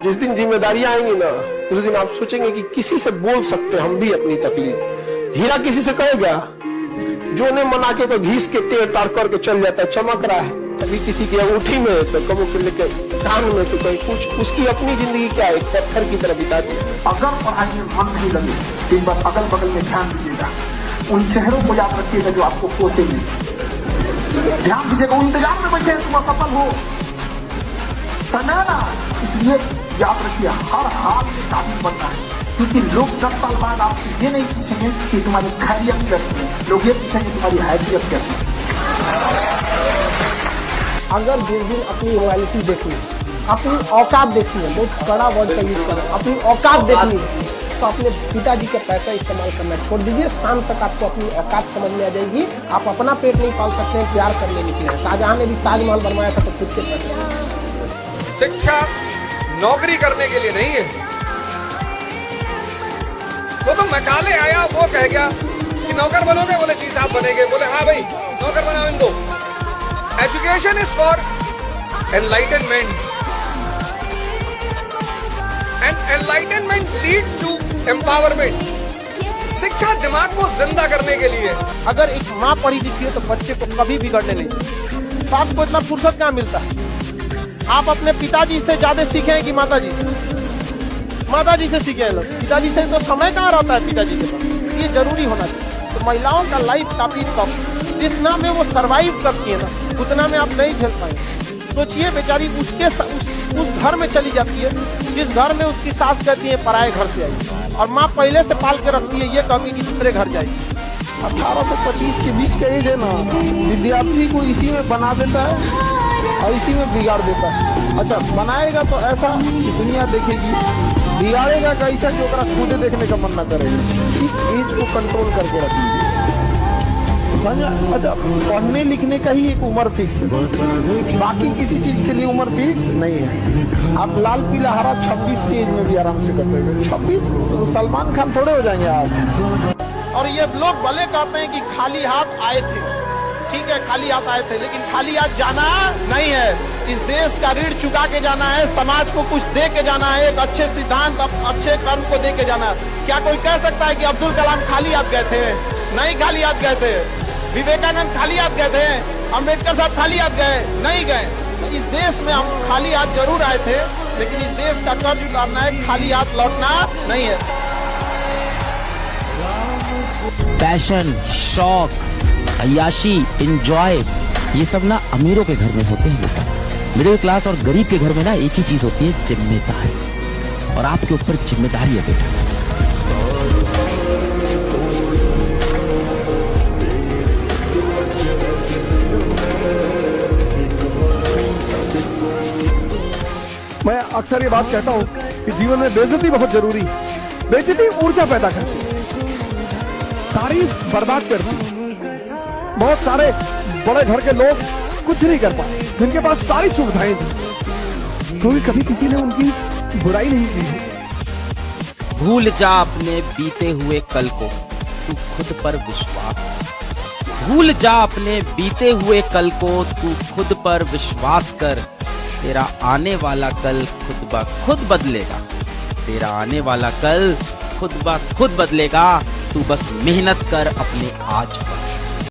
जिस दिन जिम्मेदारियां आएंगी ना, उस दिन आप सोचेंगे कि किसी से बोल सकते हम भी अपनी तकलीफ। हीरा किसी से कहेगा, जो ने मना के तो घीस के तेल तार करके चल जाता है, चमक रहा है। कभी किसी की अंगूठी में तो कभी किसी के कान में तो कहीं कुछ, उसकी अपनी जिंदगी क्या है, पत्थर की तरह बिता दी। अगर पढ़ाई में मन नहीं लगे, एक बार अगल बगल में ध्यान दीजिएगा, उन चेहरों को याद रखिएगा जो आपको कोसेंगे। ध्यान दीजिएगा, उन इंतजार में बैठे तुम असफल हो, समय ना। इसलिए याद रखिए, हर हाल में काबिल बनना है, क्योंकि लोग 10 साल बाद आपसे ये नहीं पूछेंगे कि तुम्हारी खैरियत कैसी है, लोग ये पूछेंगे तुम्हारी हैसियत कैसी है। अगर जिस दिन अपनी रॉयल्टी देखनी, अपनी औकात देखनी है, बहुत कड़ा वर्ड का यूज करें, अपनी औकात देखनी है, तो अपने पिताजी का पैसा इस्तेमाल करना छोड़ दीजिए। शाम तक आपको अपनी औकात समझ में आ जाएगी। आप अपना पेट नहीं पाल सकते हैं, प्यार करने निकले हैं। शाहजहां ने भी ताजमहल बनवाया था तो खुद के पैसे। शिक्षा नौकरी करने के लिए नहीं है। वो तो मकाले आया, वो कह गया कि नौकर बनोगे, बोले जी साहब बनेंगे, बोले हाँ भाई नौकर बनाओ इनको। Education is for enlightenment and enlightenment leads to empowerment. शिक्षा दिमाग को जिंदा करने के लिए। अगर एक माँ पढ़ी लिखी है तो बच्चे को कभी बिगड़ने नहीं, तो आपको इतना फुर्सत कहाँ मिलता है? आप अपने पिताजी से ज्यादा सीखे हैं कि माताजी से सीखे हैं लोग? पिताजी से तो समय कहाँ रहता है पिताजी के पास? ये जरूरी होना चाहिए। तो महिलाओं का लाइफ काफी कम, जितना में वो सरवाइव करती है ना, उतना में आप नहीं झेल पाएंगे। सोचिए बेचारी उस घर में चली जाती है जिस घर में उसकी सास कहती है पराए घर से आई, और माँ पहले से पाल के रखती है, ये कहती कि दूसरे घर जाएगी। 18 से 25 के बीच का एज है ना, विद्यार्थी को इसी में बना देता है और इसी में बिगाड़ देता है। अच्छा, बनाएगा तो ऐसा कि दुनिया देखेगी, बिगाड़ेगा कैसा कि ओकरा खुद देखने का मन न करेगा। इस एज को कंट्रोल करके रखिए। अच्छा, पढ़ने लिखने का ही एक उम्र फिक्स है, बाकी किसी चीज के लिए उम्र फिक्स नहीं है। आप लाल पीला हरा 26 की एज में भी आराम से कर सकते। 26 सलमान खान थोड़े हो जाएंगे आप। और ये लोग भले कहते हैं कि खाली हाथ आए थे, ठीक है खाली हाथ आए थे, लेकिन खाली हाथ जाना नहीं है। इस देश का ऋण चुका के जाना है, समाज को कुछ दे के जाना है, एक अच्छे सिद्धांत, अच्छे कर्म को दे के जाना है। क्या कोई कह सकता है कि अब्दुल कलाम खाली हाथ गए थे? नहीं खाली हाथ गए थे। विवेकानंद खाली हाथ गए थे? अम्बेडकर साहब खाली हाथ गए? नहीं गए। तो इस देश में हम खाली हाथ जरूर आए थे, लेकिन इस देश का कर्ज उतारना है, खाली हाथ लौटना नहीं है। पैशन, शौक, अय्याशी, एंजॉय, ये सब ना अमीरों के घर में होते हैं बेटा। मिडिल क्लास और गरीब के घर में ना एक ही चीज होती है, जिम्मेदारी। और आपके ऊपर जिम्मेदारी है बेटा। मैं अक्सर ये बात कहता हूँ कि जीवन में बेइज्जती बहुत जरूरी है। बेइज्जती ऊर्जा पैदा करती है, तारीफ बर्बाद करती है। बहुत सारे बड़े घर के लोग कुछ नहीं कर पाए, जिनके पास सारी सुविधाएं थी, तो कभी किसी ने उनकी बुराई नहीं की। भूल जा अपने बीते हुए कल को, तू खुद पर विश्वास। भूल जा अपने बीते हुए कल को, तू खुद पर विश्वास कर। तेरा आने वाला कल खुद ब खुद बदलेगा। तेरा आने वाला कल खुद ब खुद बदलेगा। तू बस मेहनत कर अपने आज पर।